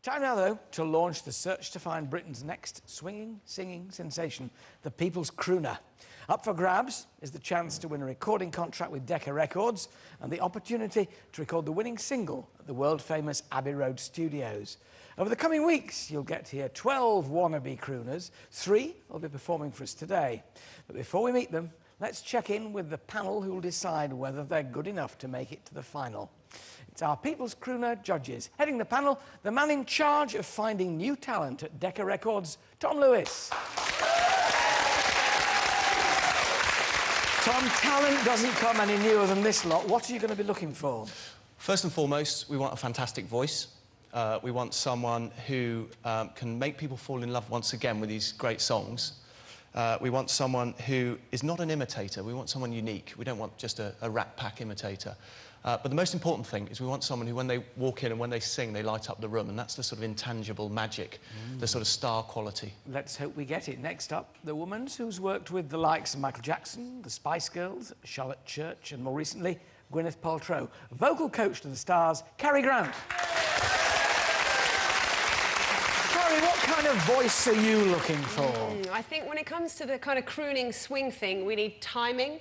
Time now, though, to launch the search to find Britain's next swinging, singing sensation, the People's Crooner. Up for grabs is the chance to win a recording contract with Decca Records and the opportunity to record the winning single at the world-famous Abbey Road Studios. Over the coming weeks, you'll get to hear 12 wannabe crooners. 3 will be performing for us today. But before we meet them, let's check in with the panel who will decide whether they're good enough to make it to the final. It's our People's Crooner judges. Heading the panel, the man in charge of finding new talent at Decca Records, Tom Lewis. Tom, talent doesn't come any newer than this lot. What are you going to be looking for? First and foremost, we want a fantastic voice. We want someone who can make people fall in love once again with these great songs. We want someone who is not an imitator. We want someone unique. We don't want just a Rat Pack imitator. But the most important thing is we want someone who, when they walk in and when they sing, they light up the room, and that's the sort of intangible magic, the sort of star quality. Let's hope we get it. Next up, the woman who's worked with the likes of Michael Jackson, the Spice Girls, Charlotte Church, and more recently, Gwyneth Paltrow. Vocal coach to the stars, Cary Grant. Cary, what kind of voice are you looking for? I think when it comes to the kind of crooning swing thing, we need timing.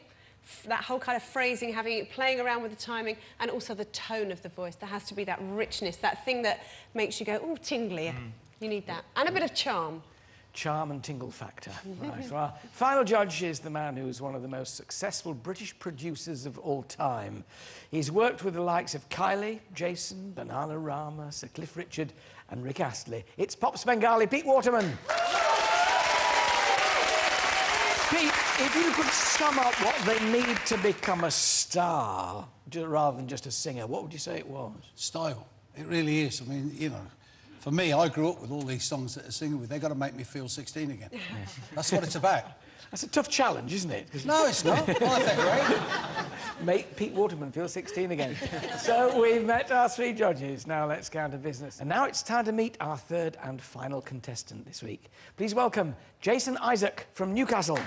That whole kind of phrasing, playing around with the timing, and also the tone of the voice. There has to be that richness, that thing that makes you go, oh, tingly. You need that. And a bit of charm. Charm and tingle factor. Right. So our final judge is the man who is one of the most successful British producers of all time. He's worked with the likes of Kylie, Jason, Bananarama, Sir Cliff Richard and Rick Astley. It's Pop Svengali, Pete Waterman. Pete, if you could sum up what they need to become a star, rather than just a singer, what would you say it was? Style. It really is. I mean, you know, for me, I grew up with all these songs that they're singing with. They've got to make me feel 16 again. That's what it's about. That's a tough challenge, isn't it? No, it's not. I think great. Make Pete Waterman feel 16 again. So we've met our 3 judges. Now let's get down to business. And now it's time to meet our 3rd and final contestant this week. Please welcome Jason Isaac from Newcastle.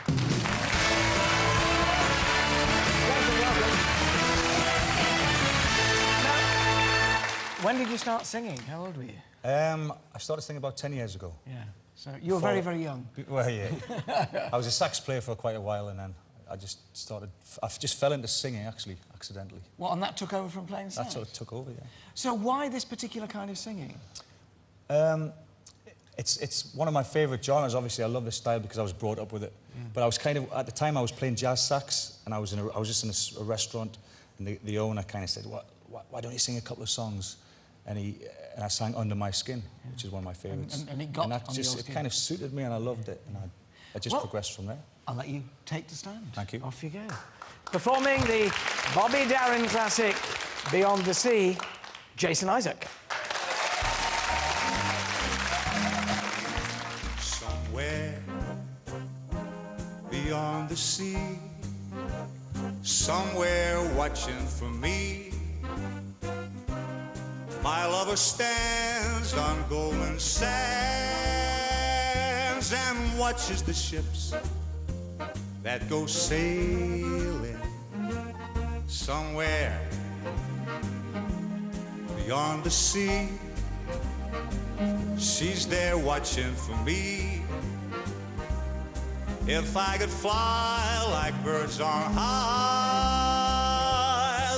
When did you start singing? How old were you? I started singing about 10 years ago. Yeah. So you were very, very young. Well, yeah. I was a sax player for quite a while, and then I just fell into singing, actually, accidentally. What, and that took over from playing sax? That sort of took over, yeah. So why this particular kind of singing? It's one of my favourite genres. Obviously, I love this style because I was brought up with it. But I was kind of, at the time, I was playing jazz sax, and I was just in a restaurant, and the owner kind of said, why don't you sing a couple of songs? And I sang Under My Skin, which is one of my favourites. And it got and that under just, your it skin. kind of suited me, and I loved it, and I just progressed from there. I'll let you take the stand. Thank you. Off you go. Performing the Bobby Darin classic, Beyond the Sea, Jason Isaac. Somewhere beyond the sea, somewhere watching for me, my lover stands on golden sands and watches the ships that go sailing. Somewhere beyond the sea, she's there watching for me. If I could fly like birds on high,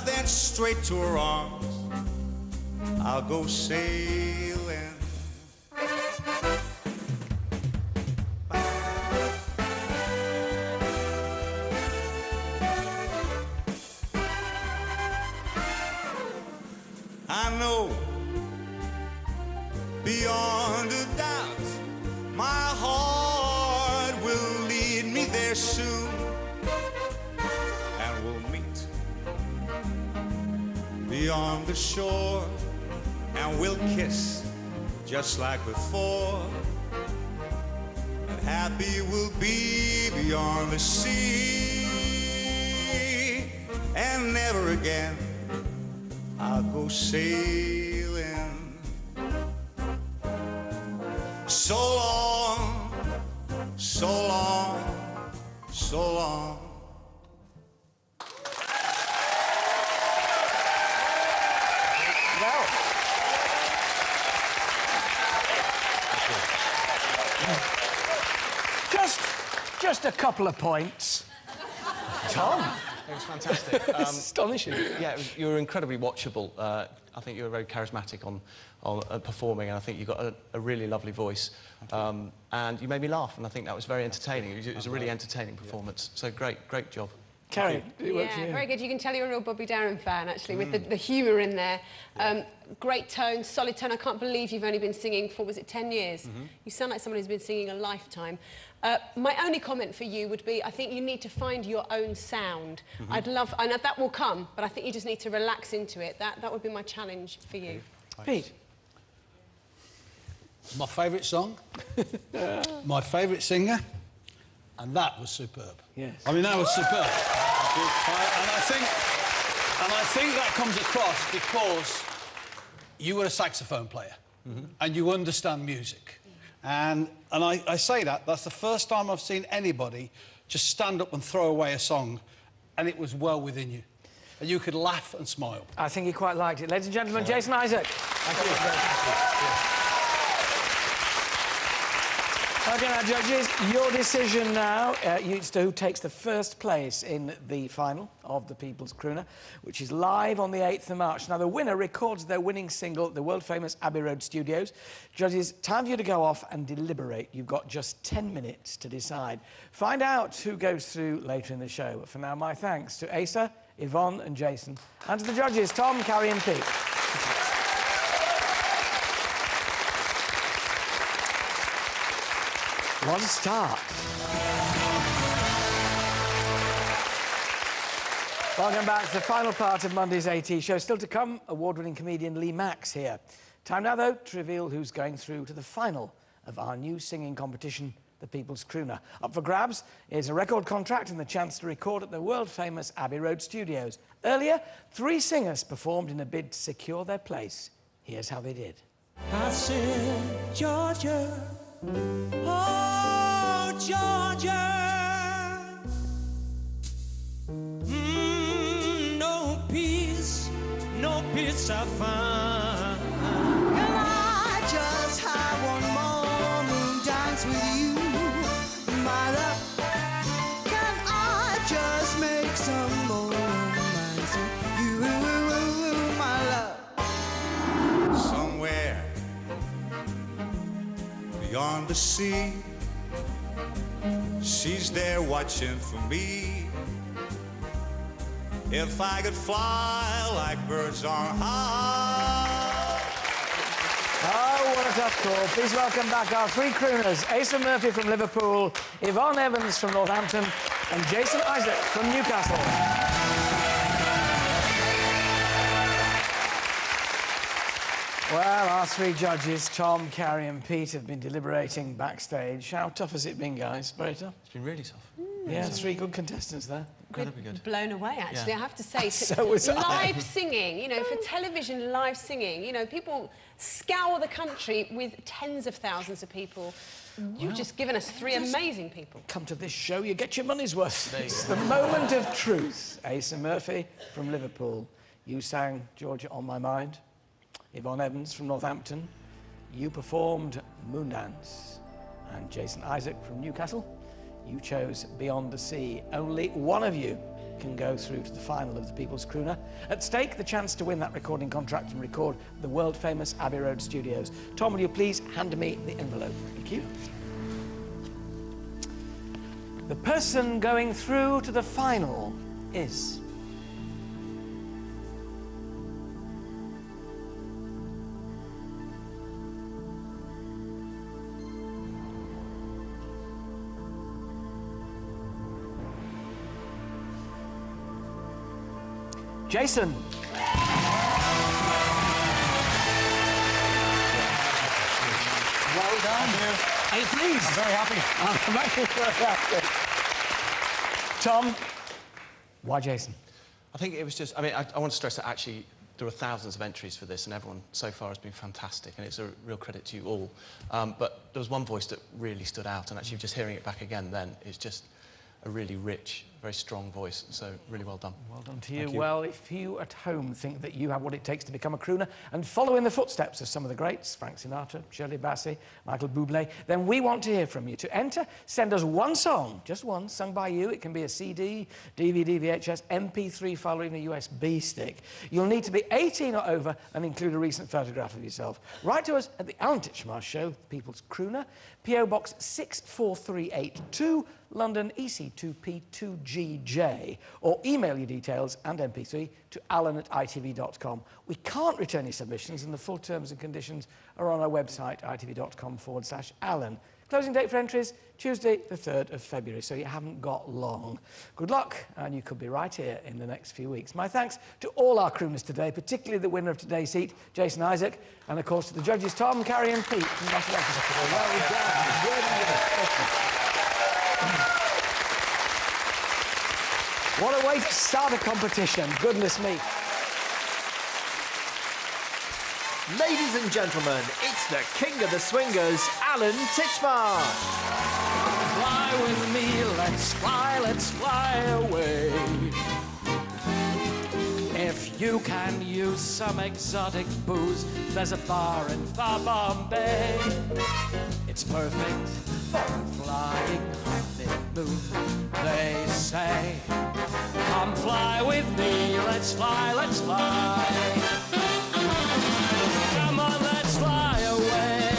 then straight to her arms I'll go sailing. I know beyond a doubt my heart will lead me there soon, and we'll meet beyond the shore, and we'll kiss just like before, and happy we'll be beyond the sea, and never again I'll go sailing. So long, so long, so long. Well, just a couple of points. Tom. It was fantastic. It's astonishing. Yeah, you were incredibly watchable. I think you were very charismatic on performing, and I think you got a really lovely voice. And you made me laugh, and I think that was very entertaining. It was a really entertaining performance. So great job. Carrie, did it work for Yeah, you? very good. You can tell you're a real Bobby Darin fan, actually, with the humour in there. Great tone, solid tone. I can't believe you've only been singing for, was it 10 years? You sound like someone who's been singing a lifetime. My only comment for you would be, I think you need to find your own sound. I'd love, I know that will come, but I think you just need to relax into it. That would be my challenge for you. Pete. My favourite song, my favourite singer, and that was superb. Yes. I mean, that was superb. And I think that comes across because you were a saxophone player and you understand music. And I say that's the first time I've seen anybody just stand up and throw away a song and it was well within you. And you could laugh and smile. I think he quite liked it. Ladies and gentlemen, Jason Isaac. Thank you. OK, now, judges, your decision now. It's to who takes the first place in the final of the People's Crooner, which is live on the 8th of March. Now, the winner records their winning single at the world-famous Abbey Road Studios. Judges, time for you to go off and deliberate. You've got just 10 minutes to decide. Find out who goes through later in the show. But for now, my thanks to Asa, Yvonne and Jason, and to the judges, Tom, Carrie and Pete. What a start. Welcome back to the final part of Monday's AT show. Still to come, award-winning comedian Lee Max here. Time now, though, to reveal who's going through to the final of our new singing competition, the People's Crooner. Up for grabs is a record contract and the chance to record at the world-famous Abbey Road Studios. Earlier, 3 singers performed in a bid to secure their place. Here's how they did. I said, Georgia, oh, Georgia, no peace I find. Can I just have one more moon dance with you, my love? Can I just make some more romance with you, my love? Somewhere beyond the sea, she's there watching for me. If I could fly like birds on high. Oh, what a tough call. Please welcome back our 3 crooners, Asa Murphy from Liverpool, Yvonne Evans from Northampton, and Jason Isaac from Newcastle. Well, our 3 judges, Tom, Carrie and Pete, have been deliberating backstage. How tough has it been, guys? Very tough? It's been really tough. Yeah, 3 good contestants there. Incredibly good. Blown away, actually, Yeah. I have to say. So was I. Live singing, you know, for television, live singing, you know, people scour the country with tens of thousands of people. You've just given us 3 amazing people. Come to this show, you get your money's worth. It's the moment of truth. Asa Murphy from Liverpool. You sang Georgia on My Mind. Yvonne Evans from Northampton. You performed Moondance. And Jason Isaac from Newcastle. You chose Beyond the Sea. Only one of you can go through to the final of the People's Crooner. At stake, the chance to win that recording contract and record the world-famous Abbey Road Studios. Tom, will you please hand me the envelope? Thank you. The person going through to the final is... Jason. Well done. Are you pleased? Very happy. I'm actually very happy. Tom, why Jason? I think it was just... I mean, I want to stress that actually there are thousands of entries for this and everyone so far has been fantastic and it's a real credit to you all. But there was one voice that really stood out and actually just hearing it back again then is just a really rich, very strong voice. So really well done. Well done to you. Well, if you at home think that you have what it takes to become a crooner and follow in the footsteps of some of the greats, Frank Sinatra, Shirley Bassey, Michael Bublé, then we want to hear from you. To enter, send us one song, just one, sung by you. It can be a CD, DVD, VHS, MP3 file, or even a USB stick. You'll need to be 18 or over and include a recent photograph of yourself. Write to us at the Alan Titchmarsh Show, People's Crooner, P.O. Box 64382, London EC2P2GJ, or email your details and MP3 to alan@itv.com. We can't return your submissions, and the full terms and conditions are on our website, itv.com/Alan. Closing date for entries, Tuesday the 3rd of February, so you haven't got long. Good luck, and you could be right here in the next few weeks. My thanks to all our crooners today, particularly the winner of today's heat, Jason Isaac, and of course to the judges, Tom, Carrie and Pete. Well done. What a way to start a competition, goodness me. Ladies and gentlemen, it's the king of the swingers, Alan Titchmarsh. Fly with me, let's fly away. If you can use some exotic booze, there's a bar in far Bombay. It's perfect for a flying honeymoon, they say. Come fly with me, let's fly, let's fly. Come on, let's fly away.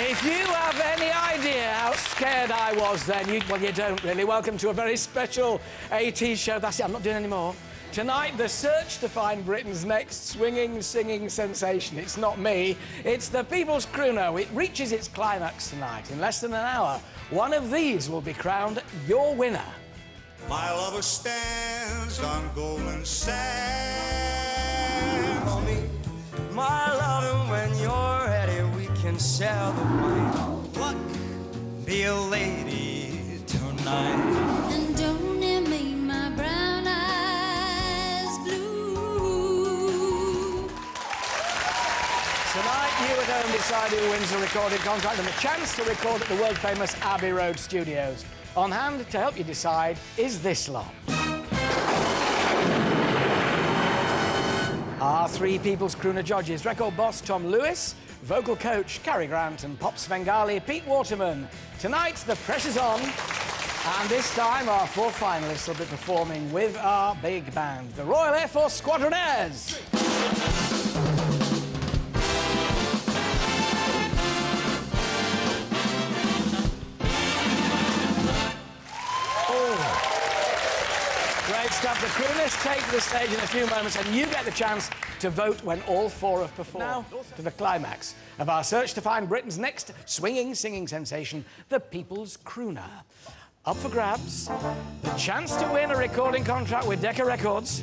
If you have any idea how scared I was then, you don't really. Welcome to a very special AT show. That's it, I'm not doing any more. Tonight, the search to find Britain's next swinging, singing sensation. It's not me, it's the People's Crooner. It reaches its climax tonight. In less than an hour, one of these will be crowned your winner. My lover stands on golden sand. For me, my loving, when you're ready, we can share the wine. What? Be a lady tonight. And don't it make my brown eyes blue? Tonight, you at home decide who wins the recording contract and the chance to record at the world-famous Abbey Road Studios. On hand to help you decide is this lot. Our three People's Crooner judges, record boss Tom Lewis, vocal coach Cary Grant and pop Svengali Pete Waterman. Tonight, the pressure's on, and this time our four finalists will be performing with our big band, the Royal Air Force Squadronaires. Great stuff. The crooners take the stage in a few moments, and you get the chance to vote when all four have performed. Now, to the climax of our search to find Britain's next swinging, singing sensation, the People's Crooner. Up for grabs, the chance to win a recording contract with Decca Records,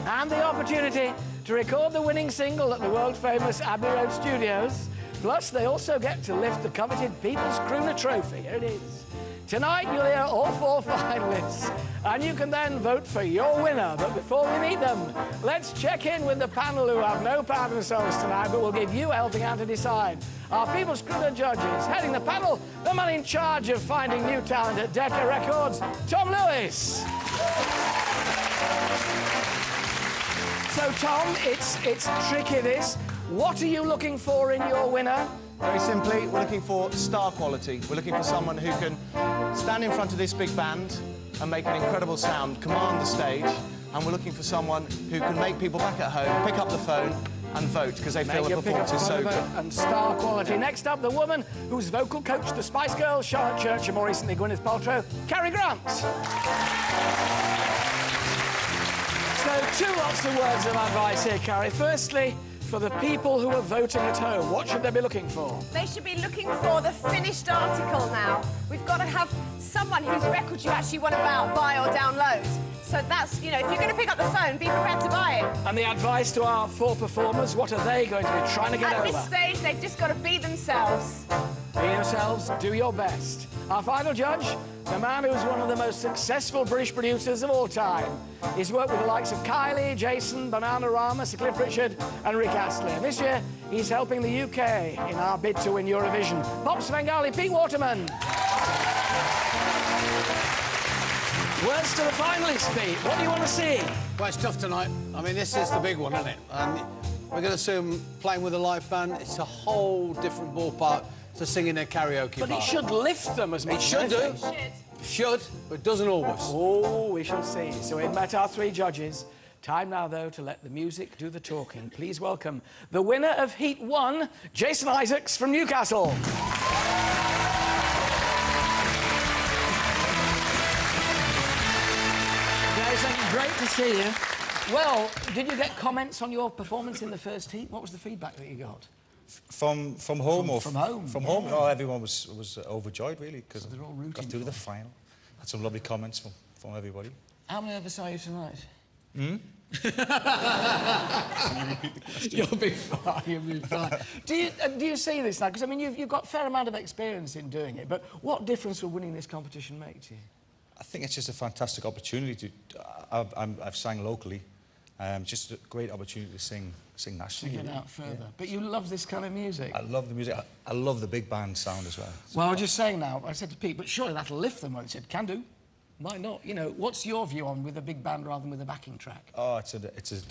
and the opportunity to record the winning single at the world-famous Abbey Road Studios. Plus, they also get to lift the coveted People's Crooner trophy. Here it is. Tonight, you'll hear all four finalists, and you can then vote for your winner. But before we meet them, let's check in with the panel who have no part in themselves tonight, but will give you a helping hand to decide. Our People's Crooner judges, heading the panel, the man in charge of finding new talent at Decca Records, Tom Lewis. So, Tom, it's tricky, this. What are you looking for in your winner? Very simply, we're looking for star quality. We're looking for someone who can stand in front of this big band and make an incredible sound, command the stage, and we're looking for someone who can make people back at home pick up the phone and vote because they feel the performance is so good. And star quality. Next up, the woman whose vocal coached the Spice Girls, Charlotte Church, and more recently Gwyneth Paltrow, Cary Grant. So, two lots of words of advice here, Cary. Firstly, for the people who are voting at home, what should they be looking for? They should be looking for the finished article now. We've got to have someone whose record you actually want to buy or download. So that's, you know, if you're going to pick up the phone, be prepared to buy it. And the advice to our four performers, what are they going to be trying to get over? At this stage, they've just got to be themselves. Be yourselves, do your best. Our final judge, the man who's one of the most successful British producers of all time. He's worked with the likes of Kylie, Jason, Bananarama, Sir Cliff Richard and Rick Astley. And this year, he's helping the UK in our bid to win Eurovision. Pop Svengali, Pete Waterman. Words to the finalists, Pete. What do you want to see? Well, it's tough tonight. I mean, this is the big one, isn't it? And we're going to see them playing with a live band. It's a whole different ballpark to singing their karaoke But bar. it should lift them as much. It should do. Should, but it doesn't always. Oh, we shall see. So we've met our three judges. Time now, though, to let the music do the talking. Please welcome the winner of Heat 1, Jason Isaacs from Newcastle. Jason, great to see you. Well, did you get comments on your performance in the first heat? What was the feedback that you got? From home or from home? From home. Oh, everyone was overjoyed really because they're all I rooting got through for the you. final. Had some lovely comments from everybody. How many of us are you tonight? You'll be fine. You'll be fine. Do you see this now? Because I mean, you've got a fair amount of experience in doing it. But what difference will winning this competition make to you? I think it's just a fantastic opportunity to. I've sang locally. Just a great opportunity to sing nationally. To get out further. Yeah. But you love this kind of music. I love the music. I love the big band sound as well. Well, I was just saying now, I said to Pete, but surely that'll lift them. He said, can do. Why not? You know, what's your view on with a big band rather than with a backing track? Oh, it's a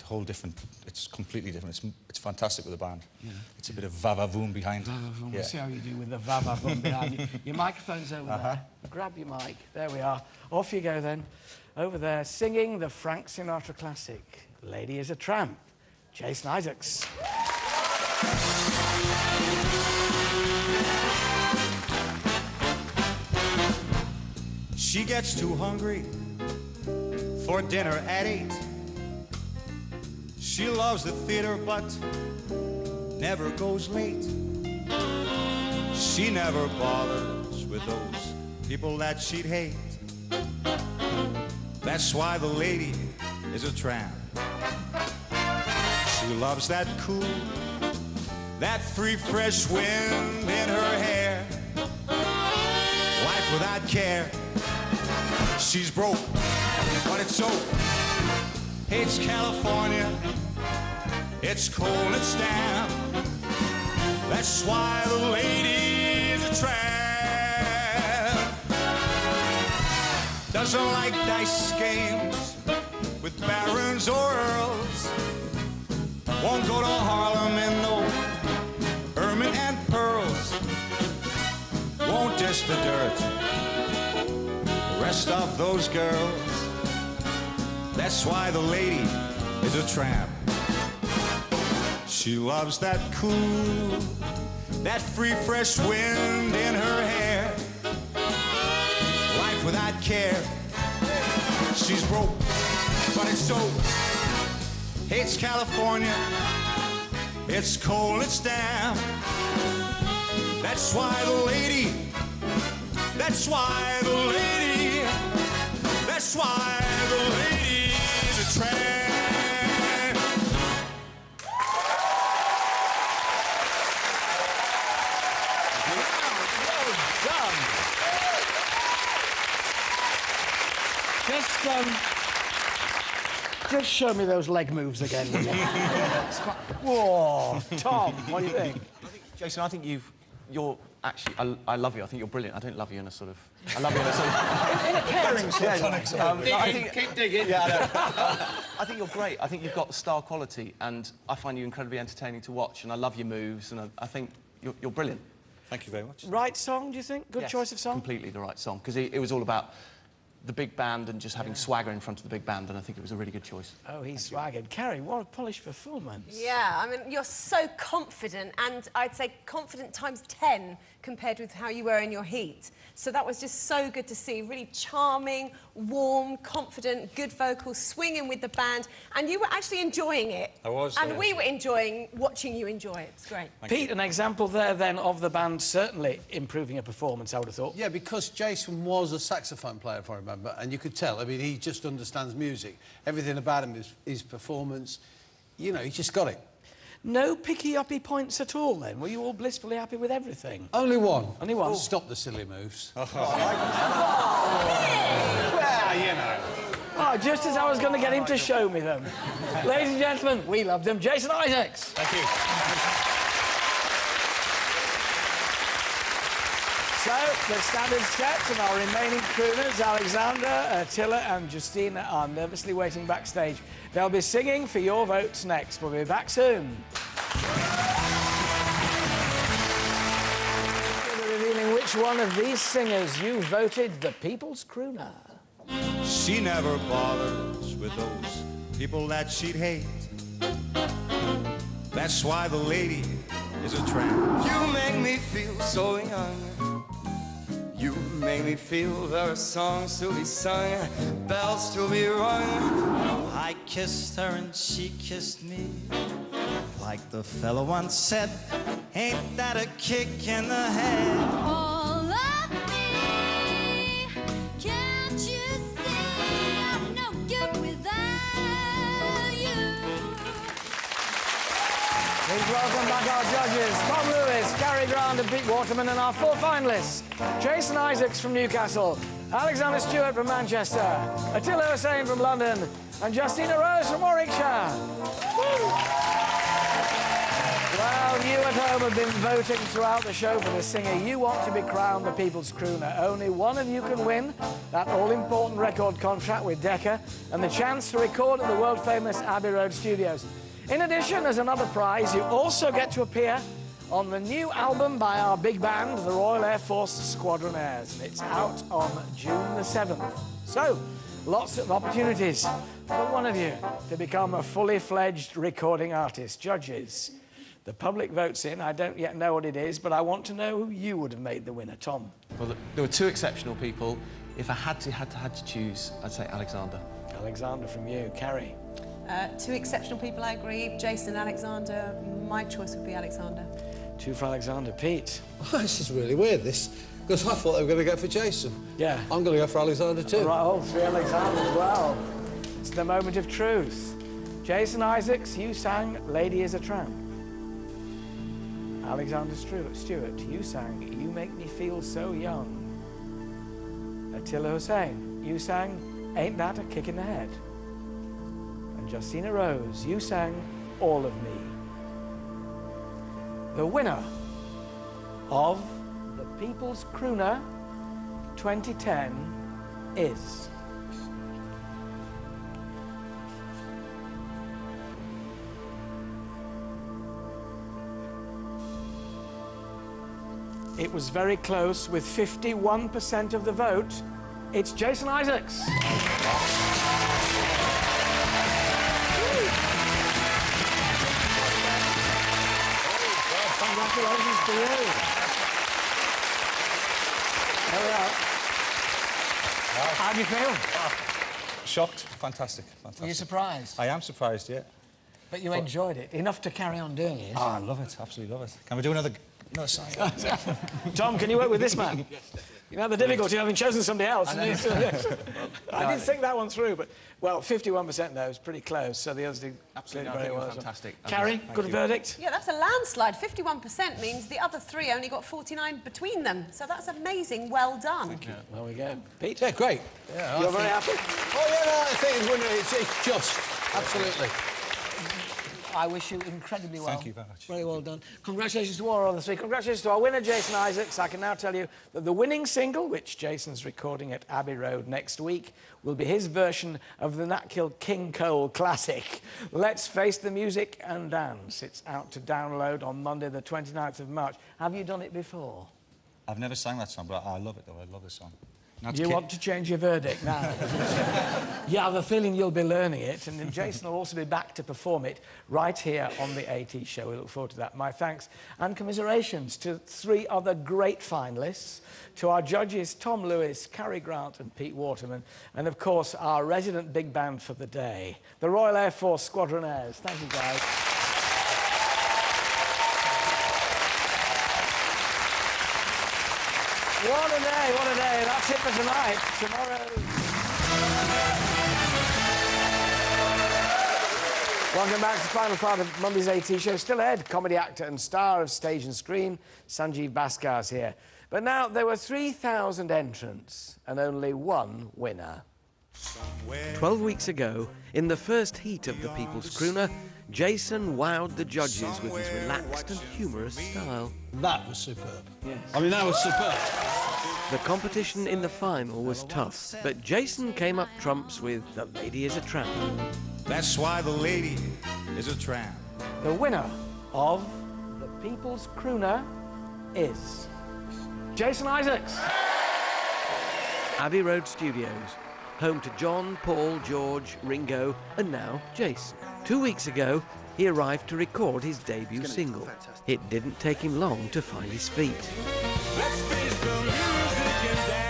whole different. It's completely different. It's fantastic with a band. Yeah. It's a bit of va-va-voom behind. Va-va-voom. We'll see how you do with the va-va-voom behind you. Your microphone's over there. Grab your mic. There we are. Off you go then. Over there, singing the Frank Sinatra classic. Lady is a Tramp, Jason Isaacs. She gets too hungry for dinner at 8. She loves the theater but never goes late. She never bothers with those people that she'd hate. That's why the lady is a tramp. She loves that cool, that free, fresh wind in her hair. Life without care. She's broke, but it's so. Hates California. It's cold, it's damp. That's why the lady is a tramp. Doesn't like dice games with barons or earls. Won't go to Harlem in no ermine and pearls. Won't dish the dirt. The rest of those girls. That's why the lady is a tramp. She loves that cool, that free, fresh wind in her hair. Life without care. She's broke, but it's so. Hates California. It's cold, it's damp. That's why the lady. That's why the lady. That's why the lady is a tramp. Well done. Just show me those leg moves again, will you? Whoa, Tom, what do you think? Jason, I think you're actually, I love you. I think you're brilliant. I don't love you in a sort of, I love you in a sort of... in a caring sort of... Keep digging. Yeah, I know. I think you're great. I think you've got star quality, and I find you incredibly entertaining to watch, and I love your moves, and I think you're brilliant. Thank you very much. Right song, do you think? Good choice of song? Completely the right song, because it was all about the big band and just having swagger in front of the big band, and I think it was a really good choice. Oh, he's swaggered. Carrie, what a polished performance. Yeah, I mean, you're so confident, and I'd say confident times 10 compared with how you were in your heat. So that was just so good to see. Really charming, warm, confident, good vocals, swinging with the band, and you were actually enjoying it. I was. And we were enjoying watching you enjoy it. It's great. Pete, an example there then of the band certainly improving a performance, I would have thought. Yeah, because Jason was a saxophone player, if I remember, and you could tell. I mean, he just understands music. Everything about him is his performance. You know, he just got it. No picky-uppy points at all, then? Were you all blissfully happy with everything? Only one. Only one? Stop the silly moves. Oh, Well, you know. Oh, just as I was going to get him to show me them. Ladies and gentlemen, we love them. Jason Isaacs. Thank you. So, the standard set and our remaining crooners, Alexander, Attila and Justina, are nervously waiting backstage. They'll be singing for your votes next. We'll be back soon. Revealing which one of these singers you voted the People's Crooner. She never bothers with those people that she'd hate. That's why the lady is a tramp. You make me feel so young. You make me feel there are songs to be sung, bells to be rung. I kissed her and she kissed me. Like the fella once said, ain't that a kick in the head? All of me, can't you see I'm no good without you? Please welcome back our judges, Tom Lewis, Gary Grant and Pete Waterman, and our four finalists, Jason Isaacs from Newcastle, Alexander Stewart from Manchester, Attila Hussain from London, and Justina Rose from Warwickshire. Woo! Well, you at home have been voting throughout the show for the singer you want to be crowned the People's Crooner. Only one of you can win that all-important record contract with Decca and the chance to record at the world-famous Abbey Road Studios. In addition, as another prize, you also get to appear on the new album by our big band, the Royal Air Force Squadronaires, and it's out on June the 7th. So, lots of opportunities for one of you to become a fully fledged recording artist. Judges, the public votes in. I don't yet know what it is, but I want to know who you would have made the winner. Tom. Well, there were two exceptional people. If I had to choose, I'd say Alexander. Alexander from you. Carrie. Two exceptional people, I agree. Jason and Alexander. My choice would be Alexander. Two for Alexander. Pete. Oh, this is really weird, this. Because I thought they were going to go for Jason. Yeah. I'm going to go for Alexander too. Right, all three Alexanders. Well, it's the moment of truth. Jason Isaacs, you sang Lady is a Tramp. Alexander Stewart, you sang You Make Me Feel So Young. Attila Hussain, you sang Ain't That a Kick in the Head. And Justina Rose, you sang All of Me. The winner of the People's Crooner 2010 is... It was very close, with 51% of the vote. It's Jason Isaacs. Congratulations to you. There we are. How do you feel? Shocked. Fantastic. Fantastic. Were you surprised? I am surprised, yeah. But you enjoyed it enough to carry on doing it. Oh, I love it. Absolutely love it. Can we do another song? Tom, can you work with this man? You know the difficulty of having chosen somebody else. I did think that one through, but, well, 51% though is pretty close, so the others did Absolutely, very well. fantastic. Carrie, good verdict? Yeah, that's a landslide. 51% means the other three only got 49 between them. So that's amazing. Well done. Thank you. There we go. Pete? Yeah, great. Yeah, You're very happy? Oh, yeah, no, I think it's just. Absolutely. I wish you incredibly well. Thank you very much. Very well done. Congratulations to all of the three. Congratulations to our winner, Jason Isaacs. I can now tell you that the winning single, which Jason's recording at Abbey Road next week, will be his version of the Nat King Cole classic, Let's Face the Music and Dance. It's out to download on Monday, the 29th of March. Have you done it before? I've never sang that song, but I love it, though. I love the song. You want to change your verdict now? Yeah, I have a feeling you'll be learning it, and then Jason will also be back to perform it right here on the AT show. We look forward to that. My thanks and commiserations to three other great finalists, to our judges Tom Lewis, Carrie Grant and Pete Waterman, and of course our resident big band for the day, the Royal Air Force Squadronaires. Thank you, guys. What a day, what a day. That's it for tonight. Tomorrow... Welcome back to the final part of Monday's AT show. Still ahead, comedy actor and star of stage and screen, Sanjeev Bhaskar's here. But now there were 3,000 entrants and only one winner. 12 weeks ago, in the first heat of the People's Crooner, Jason wowed the judges with his relaxed and humorous style. That was superb. Yes. I mean, that was superb. The competition in the final was tough, but Jason came up trumps with The Lady is a Tramp. That's why the lady is a tramp. The winner of the People's Crooner is Jason Isaacs. Abbey Road Studios, home to John, Paul, George, Ringo, and now Jason. 2 weeks ago, he arrived to record his debut single. It didn't take him long to find his feet. Let's face the music and dance.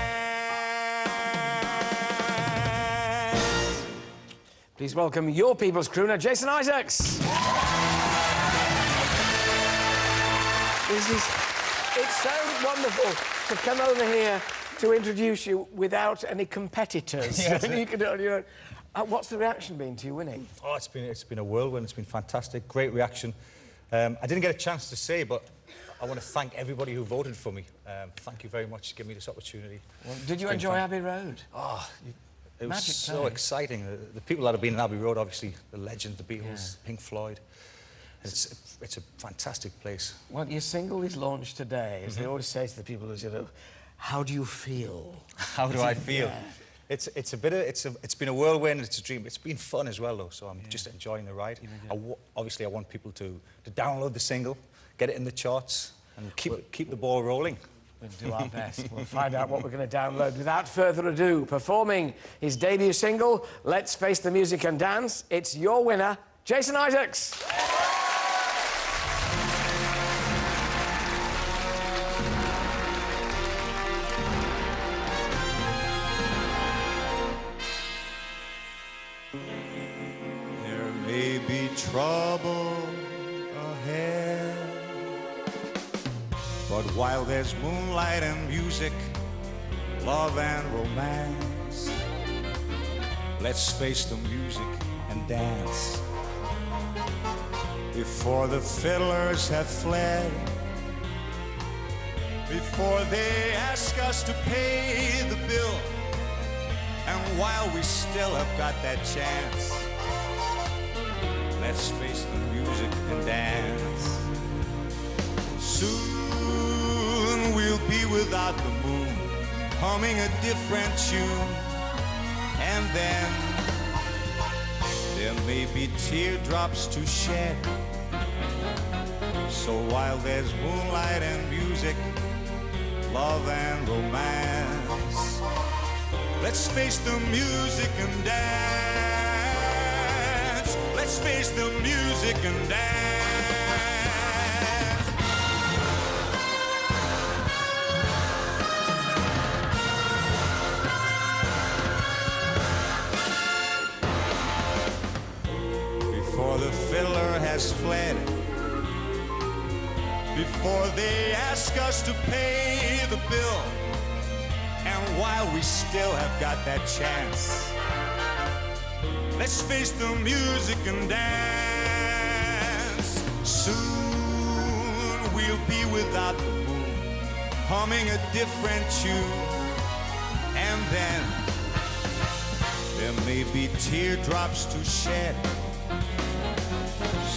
Please welcome your People's Crooner, Jason Isaacs. It's so wonderful to come over here to introduce you without any competitors. Yes. What's the reaction been to you winning? Oh, it's been a whirlwind. It's been fantastic. Great reaction. I didn't get a chance to say, but I want to thank everybody who voted for me. Thank you very much for giving me this opportunity. Well, did you enjoy Abbey Road? Oh, it was Magic so time. exciting. The people that have been in Abbey Road, obviously, the legend, the Beatles, Pink Floyd. It's a fantastic place. Well, your single is launched today. As they always say to the people, how do you feel? How do I feel? Yeah. It's been a whirlwind. It's a dream. It's been fun as well, though. So I'm just enjoying the ride. Obviously, I want people to download the single, get it in the charts, and keep the ball rolling. We'll do our best. We'll find out what we're going to download. Without further ado, performing his debut single, Let's Face the Music and Dance, it's your winner, Jason Isaacs. There may be trouble ahead, but while there's moonlight and music, love and romance, let's face the music and dance. Before the fiddlers have fled, before they ask us to pay the bill, and while we still have got that chance, let's face the music and dance. Soon we'll be without the moon, humming a different tune, and then there may be teardrops to shed. So while there's moonlight and music, love and romance, let's face the music and dance. Let's face the music and dance. Before the fiddler has fled, before they ask us to pay the bill, and while we still have got that chance, let's face the music and dance. Soon we'll be without the moon, humming a different tune, and then there may be teardrops to shed.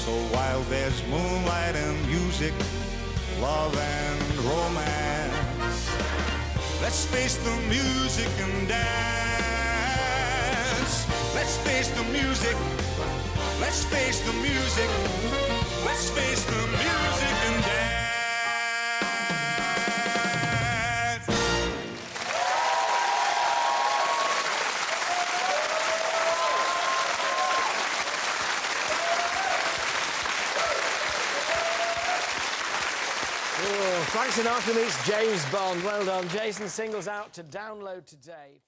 So while there's moonlight and music, love and romance, let's face the music and dance. Let's face the music. Let's face the music. Let's face the music and dance. Frank Sinatra meets James Bond. Well done. Jason's single's out to download today.